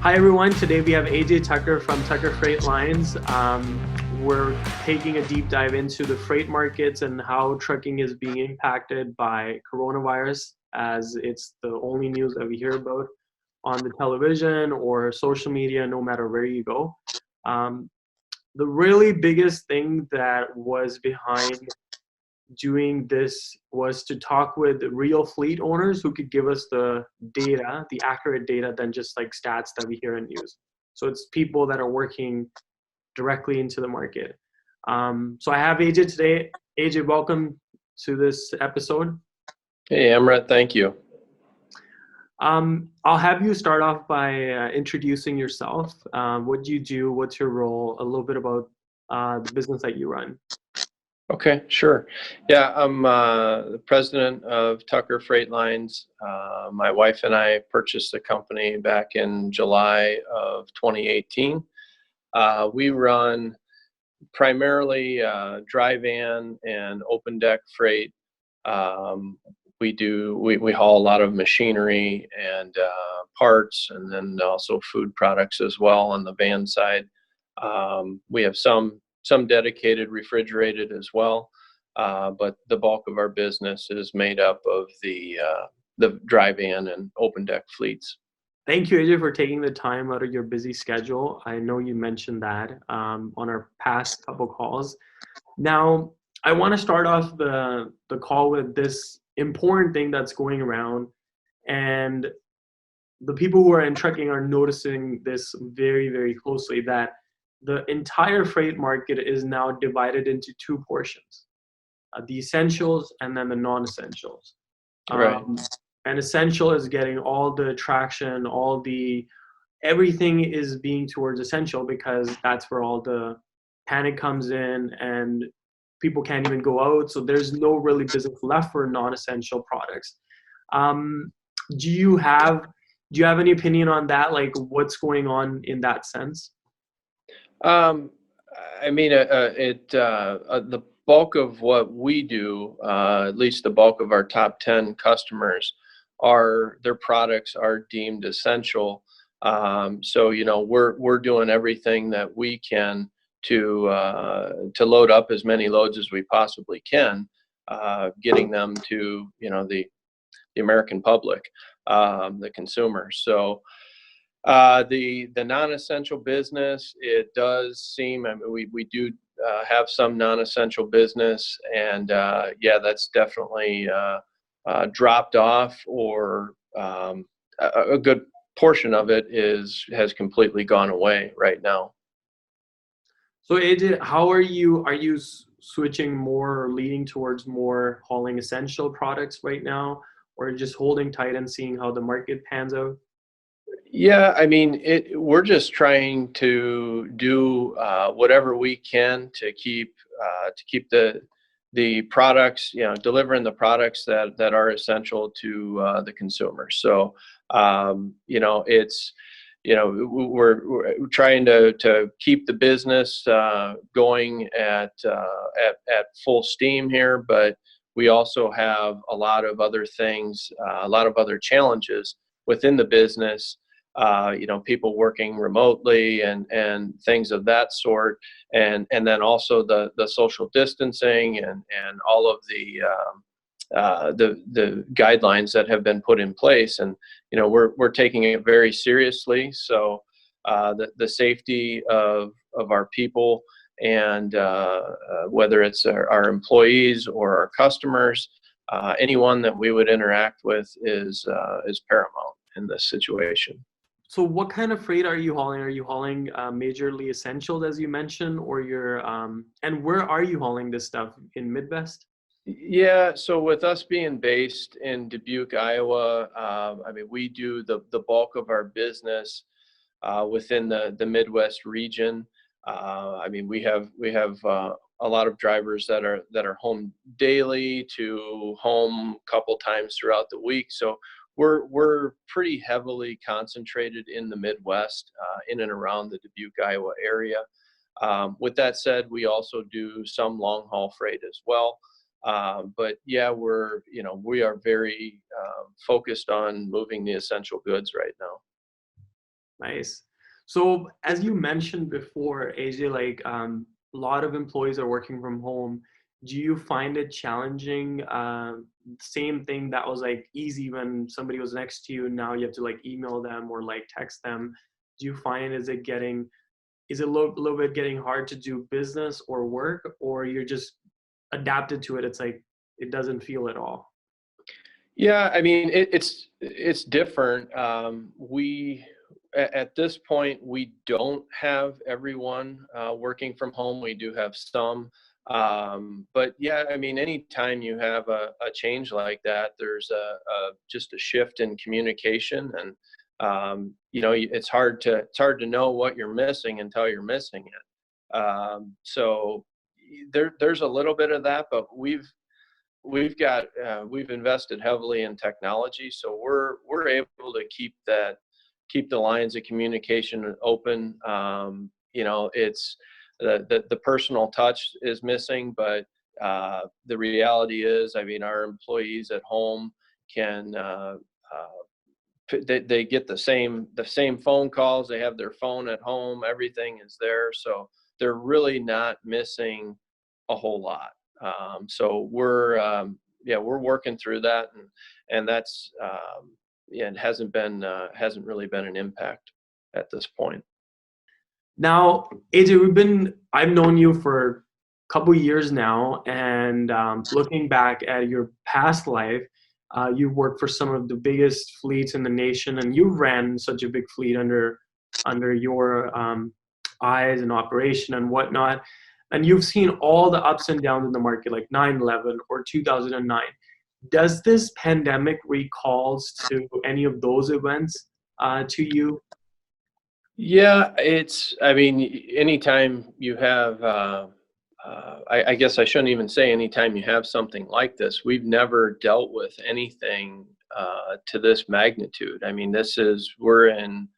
Hi everyone, today we have AJ Tucker from Tucker Freight Lines. We're taking a deep dive into the freight markets and how trucking is being impacted by coronavirus, as it's the only news that we hear about on the television or social media, no matter where you go. The really biggest thing that was behind doing this was to talk with real fleet owners who could give us the data, the accurate data, than just like stats that we hear in news. So it's people that are working directly into the market. So I have AJ today. AJ, welcome to this episode. Hey, Amrit, thank you. I'll have you start off by introducing yourself. What do you do? What's your role? A little bit about the business that you run. Okay, sure. Yeah, I'm the president of Tucker Freight Lines. My wife and I purchased the company back in July of 2018. We run primarily dry van and open deck freight. We haul a lot of machinery and parts, and then also food products as well on the van side. We have some dedicated refrigerated as well, but the bulk of our business is made up of the dry van and open deck fleets. Thank you, AJ, for taking the time out of your busy schedule. I know you mentioned that on our past couple calls. Now, I want to start off the call with this important thing that's going around, and the people who are in trucking are noticing this very, very closely, that the entire freight market is now divided into two portions, the essentials and then the non-essentials. Right. And essential is getting all the traction, everything is being towards essential because that's where all the panic comes in and people can't even go out. So there's no really business left for non-essential products. Um, do you have any opinion on that? Like what's going on in that sense? Um, I mean, the bulk of what we do, at least the bulk of our top 10 customers, their products are deemed essential. So we're doing everything that we can to load up as many loads as we possibly can, getting them to the American public, the consumer. So. The non-essential business, it does seem, I mean, we do have some non-essential business, and yeah, that's definitely dropped off, or a good portion of it has completely gone away right now. So AJ, how are you? Are you switching more or leaning towards more hauling essential products right now, or just holding tight and seeing how the market pans out? Yeah, I mean, we're just trying to do whatever we can to keep the products, delivering the products that are essential to the consumer. So, it's we're trying to keep the business going at full steam here, but we also have a lot of other things, a lot of other challenges within the business. People working remotely and things of that sort, and then also the social distancing and all of the guidelines that have been put in place, and we're taking it very seriously. So the safety of our people, and whether it's our employees or our customers, anyone that we would interact with is paramount in this situation. So what kind of freight are you hauling? Are you hauling majorly essentials, as you mentioned, or and where are you hauling this stuff in Midwest? Yeah, so with us being based in Dubuque, Iowa, I mean, we do the bulk of our business within the Midwest region. I mean, we have a lot of drivers that are home daily to home a couple times throughout the week. So we're pretty heavily concentrated in the Midwest, in and around the Dubuque, Iowa area. With that said, we also do some long haul freight as well. But yeah, we are very focused on moving the essential goods right now. Nice. So as you mentioned before, AJ, like a lot of employees are working from home. Do you find it challenging? Same thing that was like easy when somebody was next to you. Now you have to like email them or like text them. Do you find is it little bit getting hard to do business or work, or you're just adapted to it? It's like it doesn't feel at all. Yeah, I mean, it's different. We at this point we don't have everyone working from home. We do have some, but yeah, I mean, anytime you have a change like that, there's just a shift in communication, and it's hard to know what you're missing until you're missing it. So there's a little bit of that, but we've invested heavily in technology, so we're able to keep the lines of communication open. It's the personal touch is missing, but the reality is, I mean, our employees at home can they get the same phone calls. They have their phone at home. Everything is there, so they're really not missing a whole lot. So we're working through that, and that's yeah, it hasn't really been an impact at this point. Now, AJ, I've known you for a couple years now, and looking back at your past life, you worked for some of the biggest fleets in the nation, and you ran such a big fleet under your eyes and operation and whatnot. And you've seen all the ups and downs in the market, like 9/11 or 2009. Does this pandemic recalls to any of those events to you? Yeah, I mean, anytime you have, I guess I shouldn't even say anytime you have something like this. We've never dealt with anything to this magnitude. I mean, we're in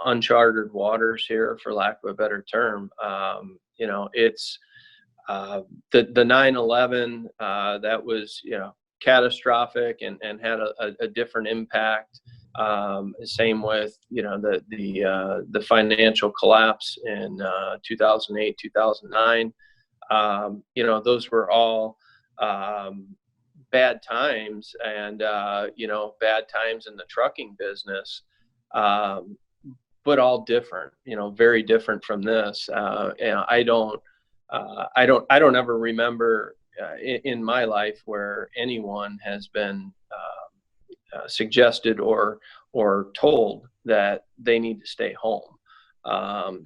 uncharted waters here, for lack of a better term. It's the 9/11 that was catastrophic and had a different impact. Same with the financial collapse in 2008, 2009. Those were all bad times, and bad times in the trucking business, but all different. Very different from this. I don't ever remember in my life where anyone has been suggested or told that they need to stay home.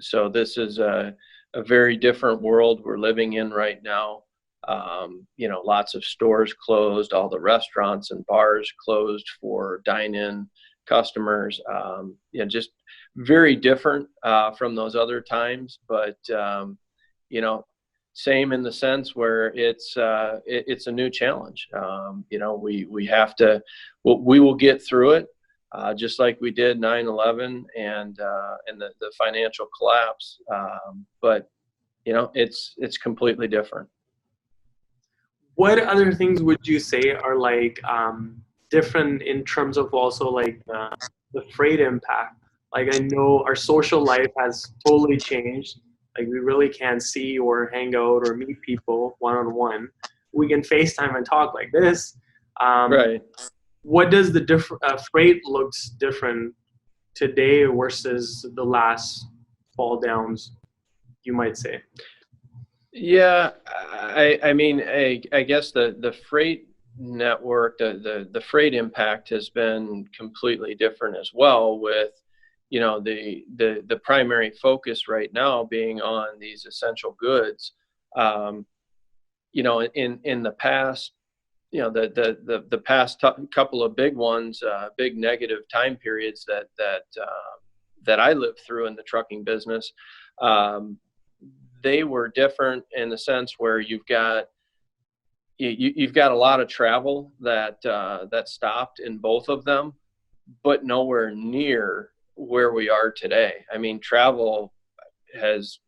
So this is a very different world we're living in right now. Lots of stores closed, all the restaurants and bars closed for dine-in customers. Just very different from those other times, but same in the sense where it's a new challenge. We have to, we will get through it, just like we did 9/11 and the financial collapse. But it's completely different. What other things would you say are like different in terms of also like the freight impact? Like I know our social life has totally changed. Like we really can't see or hang out or meet people one on one. We can FaceTime and talk like this. Um, Right. what does the freight looks different today versus the last fall downs, you might say? Yeah, I mean, I guess the freight network, the freight impact has been completely different as well, with the primary focus right now being on these essential goods. Um, in the past, the past couple of big ones, big negative time periods that I lived through in the trucking business. Um, they were different in the sense where you've got a lot of travel that stopped in both of them, but nowhere near where we are today. I mean, travel has,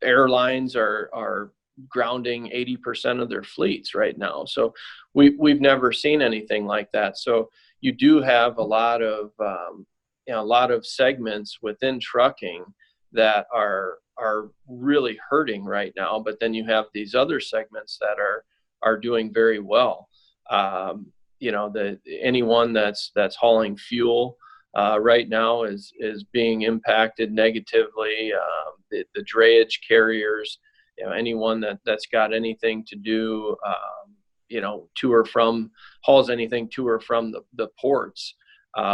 airlines are grounding 80% of their fleets right now. So we've never seen anything like that. So you do have a lot of a lot of segments within trucking that are really hurting right now. But then you have these other segments that are doing very well. Anyone that's hauling fuel right now is being impacted negatively. The drayage carriers, anyone that's got anything to do, to or from, hauls anything to or from the ports,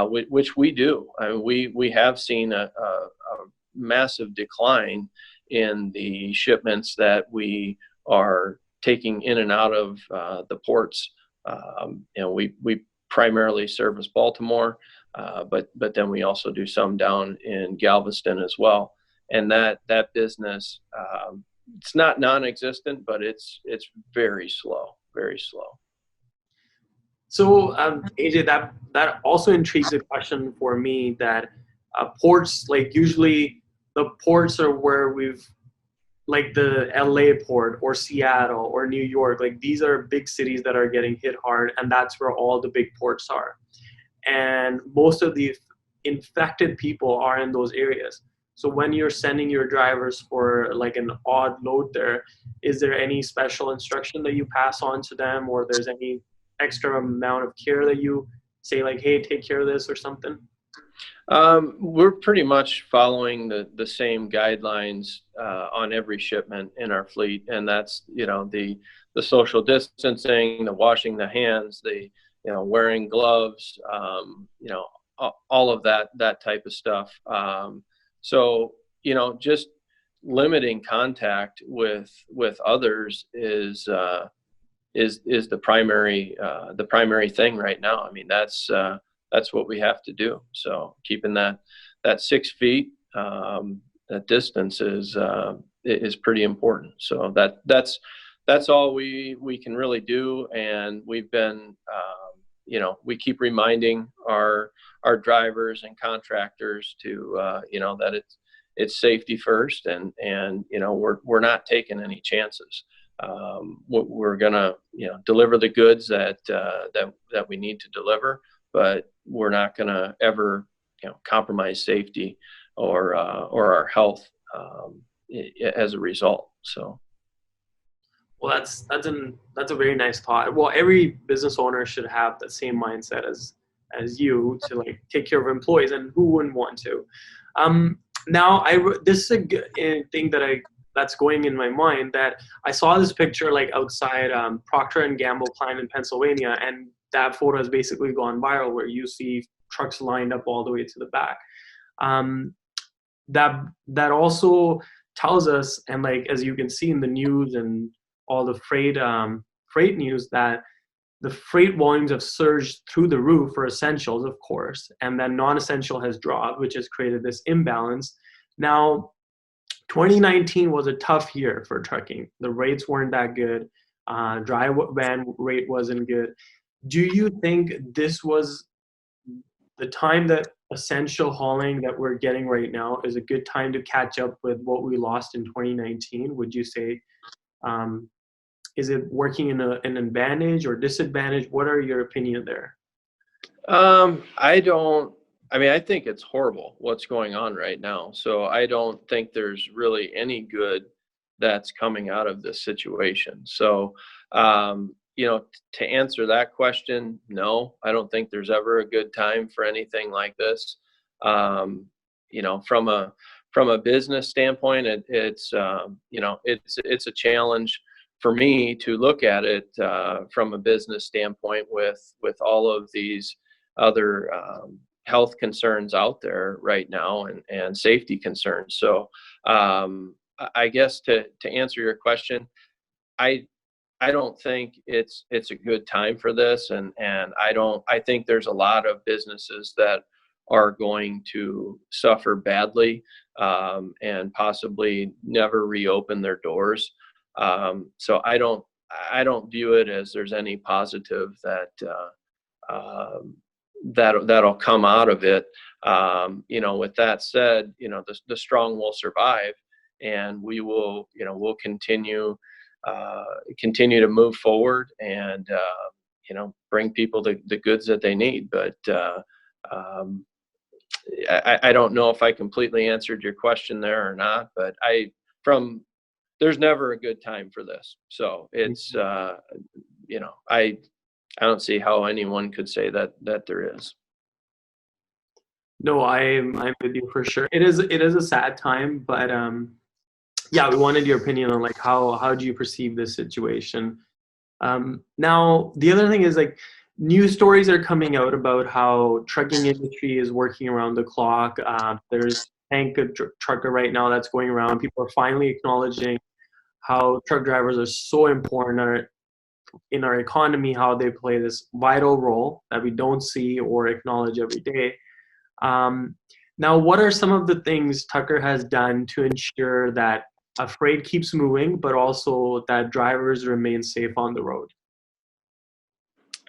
which we do. I mean, we have seen a massive decline in the shipments that we are taking in and out of the ports. We primarily service Baltimore, but then we also do some down in Galveston as well. And that business, it's not non-existent, but it's very slow, very slow. So, AJ, that also intrigues a question for me that ports, like usually the ports are where like the LA port or Seattle or New York, like these are big cities that are getting hit hard, and that's where all the big ports are. And most of the infected people are in those areas. So when you're sending your drivers for like an odd load there, is there any special instruction that you pass on to them, or there's any extra amount of care that you say like, hey, take care of this or something? We're pretty much following the same guidelines on every shipment in our fleet, and that's the social distancing, the washing the hands, the wearing gloves, all of that type of stuff. So just limiting contact with others is the primary thing right now. I mean, that's what we have to do. So keeping that 6 feet, that distance is pretty important. So that's all we can really do. And we've been, we keep reminding our drivers and contractors to, that it's safety first, and we're not taking any chances. We're gonna deliver the goods that we need to deliver, but we're not gonna ever compromise safety or our health as a result. So. Well, that's a very nice thought. Well, every business owner should have the same mindset as you, to like take care of employees, and who wouldn't want to? Now, this is a thing that's going in my mind, that I saw this picture like outside Procter and Gamble plant in Pennsylvania, and that photo has basically gone viral, where you see trucks lined up all the way to the back. That also tells us, and like as you can see in the news and all the freight news, that the freight volumes have surged through the roof for essentials, of course, and then non-essential has dropped, which has created this imbalance. Now, 2019 was a tough year for trucking. The rates weren't that good. Dry van rate wasn't good. Do you think this was the time that essential hauling that we're getting right now is a good time to catch up with what we lost in 2019? Would you say, is it working in an advantage or disadvantage? What are your opinion there? I think it's horrible what's going on right now. So I don't think there's really any good that's coming out of this situation. So, to answer that question, no, I don't think there's ever a good time for anything like this. From a business standpoint, it's a challenge for me to look at it from a business standpoint with all of these other health concerns out there right now, and safety concerns. So I guess to answer your question, I don't think it's a good time for this, and I think there's a lot of businesses that are going to suffer badly and possibly never reopen their doors. So I don't view it as there's any positive that'll come out of it. With that said, the strong will survive, and we'll continue to move forward, and bring people the goods that they need. But I don't know if I completely answered your question there or not, but there's never a good time for this. So it's, I don't see how anyone could say that there is. No, I'm with you for sure. It is a sad time, but yeah, we wanted your opinion on like how do you perceive this situation. Now the other thing is like news stories are coming out about how trucking industry is working around the clock. There's Hank a trucker right now that's going around. People are finally acknowledging how truck drivers are so important in our economy, how they play this vital role that we don't see or acknowledge every day. Um, Now, what are some of the things Tucker has done to ensure that a freight keeps moving, but also that drivers remain safe on the road?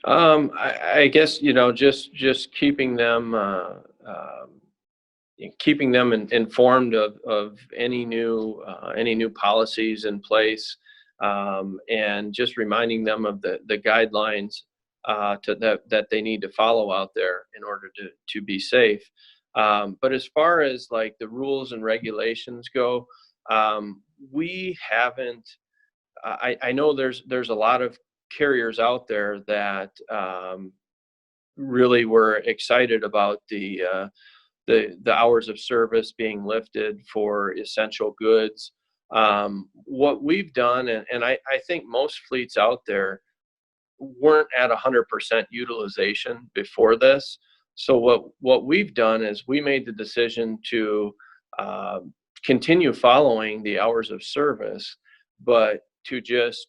I guess, just keeping them informed of any new policies in place, and just reminding them of the guidelines that they need to follow out there in order to be safe. But as far as like the rules and regulations go, we haven't. I know there's a lot of carriers out there that really were excited about the hours of service being lifted for essential goods. What we've done, and I think most fleets out there weren't at 100% utilization before this. So what we've done is we made the decision to uh, continue following the hours of service, but to just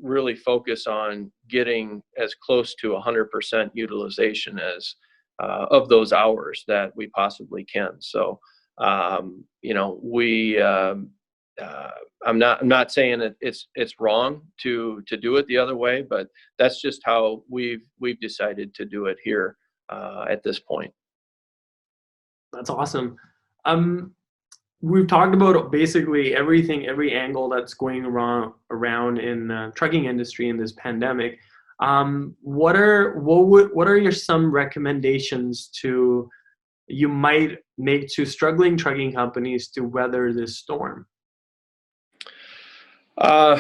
really focus on getting as close to 100% utilization as of those hours that we possibly can. So, we uh, I'm not saying that it's wrong to do it the other way, but that's just how we've decided to do it here at this point. That's awesome. Um, we've talked about basically everything, every angle that's going around in the trucking industry in this pandemic. What are your some recommendations to you might make to struggling trucking companies to weather this storm?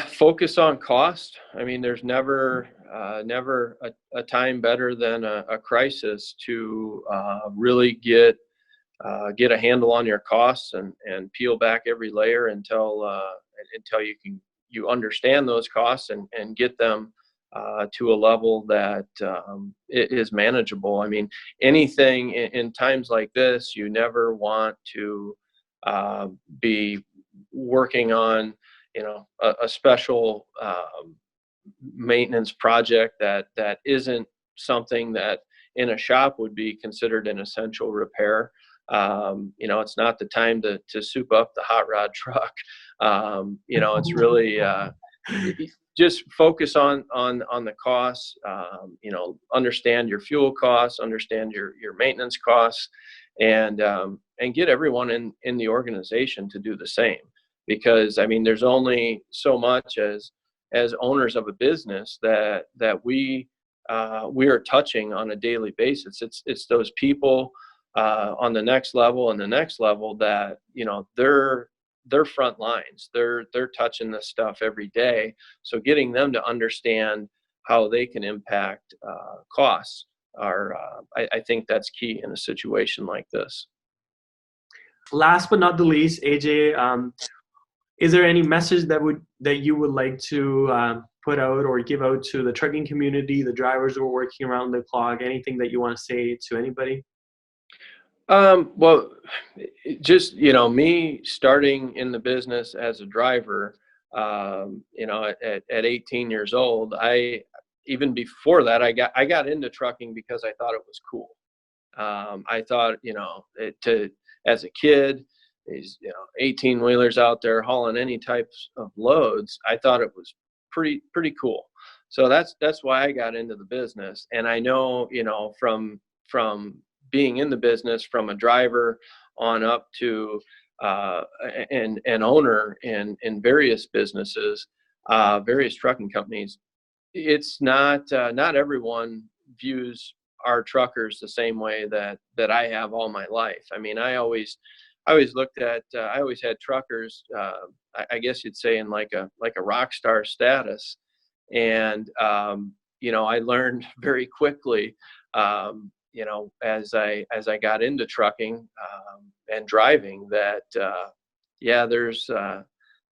Focus on cost. I mean, there's never a time better than a crisis to really get a handle on your costs and peel back every layer until you understand those costs and get them to a level that is manageable. I mean, anything in times like this, you never want to be working on a special maintenance project that isn't something that in a shop would be considered an essential repair. It's not the time to soup up the hot rod truck. It's really just focus on the costs. Understand your fuel costs, understand your maintenance costs, and get everyone in the organization to do the same. Because I mean, there's only so much as owners of a business that we are touching on a daily basis. It's those people on the next level and the next level that they're front lines. They're touching this stuff every day. So getting them to understand how they can impact costs are I think that's key in a situation like this. Last but not the least, AJ, is there any message that you would like to put out or give out to the trucking community, the drivers who are working around the clock? Anything that you want to say to anybody? Well, just me starting in the business as a driver, at 18 years old, I even before that I got into trucking because I thought it was cool. I thought to as a kid, these 18 wheelers out there hauling any types of loads, I thought it was pretty cool. So that's why I got into the business. And I know from being in the business from a driver on up to an owner in various businesses, various trucking companies, it's not everyone views our truckers the same way that I have all my life. I mean, I always looked at, I always had truckers, I guess you'd say in like a rock star status. And, I learned very quickly, as I got into trucking, and driving that, yeah, there's a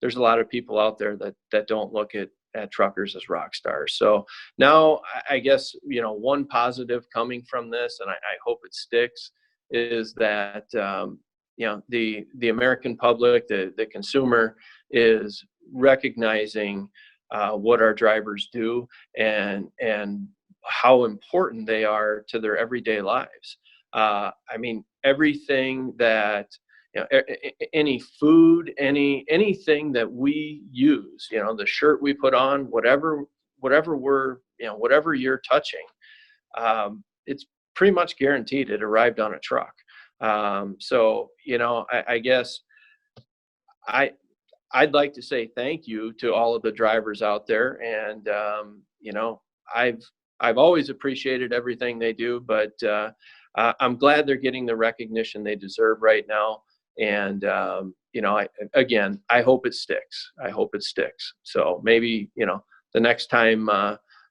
lot of people out there that don't look at truckers as rock stars. So now I guess, one positive coming from this, and I hope it sticks, is that, the American public, the consumer is recognizing what our drivers do and how important they are to their everyday lives. I mean, everything that, any food, anything that we use, the shirt we put on, whatever we're, whatever you're touching, it's pretty much guaranteed it arrived on a truck. So, I guess I'd like to say thank you to all of the drivers out there. And, I've always appreciated everything they do, but, I'm glad they're getting the recognition they deserve right now. And, I hope it sticks. I hope it sticks. So maybe, the next time,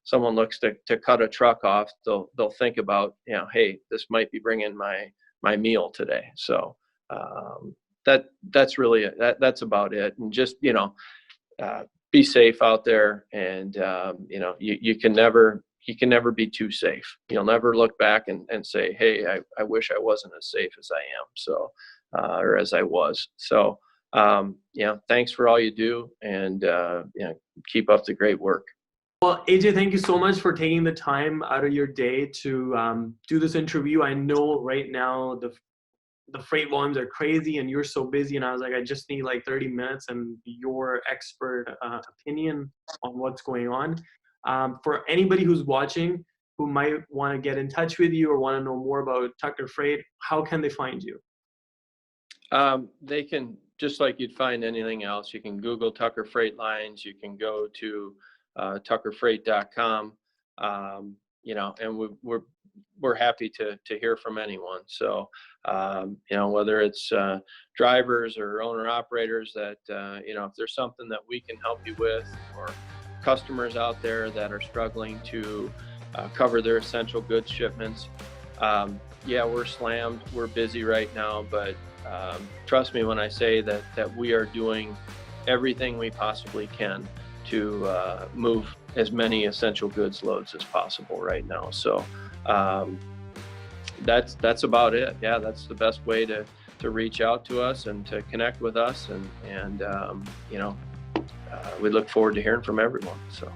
someone looks to cut a truck off, they'll think about, hey, this might be bringing my meal today. So, that's really it. That's about it. And just, be safe out there. And, you can never be too safe. You'll never look back and say, hey, I wish I wasn't as safe as I am. So, or as I was. So, thanks for all you do, and, keep up the great work. Well, AJ, thank you so much for taking the time out of your day to do this interview. I know right now the freight volumes are crazy and you're so busy, and I was like, I just need like 30 minutes and your expert opinion on what's going on. For anybody who's watching who might want to get in touch with you or want to know more about Tucker Freight, how can they find you? They can, just like you'd find anything else, you can Google Tucker Freight Lines, you can go to tuckerfreight.com, and we're happy to hear from anyone. So, whether it's drivers or owner operators that, if there's something that we can help you with, or customers out there that are struggling to cover their essential goods shipments, yeah, we're slammed, we're busy right now, but trust me when I say that we are doing everything we possibly can to move as many essential goods loads as possible right now. So that's about it. Yeah, that's the best way to reach out to us and to connect with us, and we look forward to hearing from everyone. So.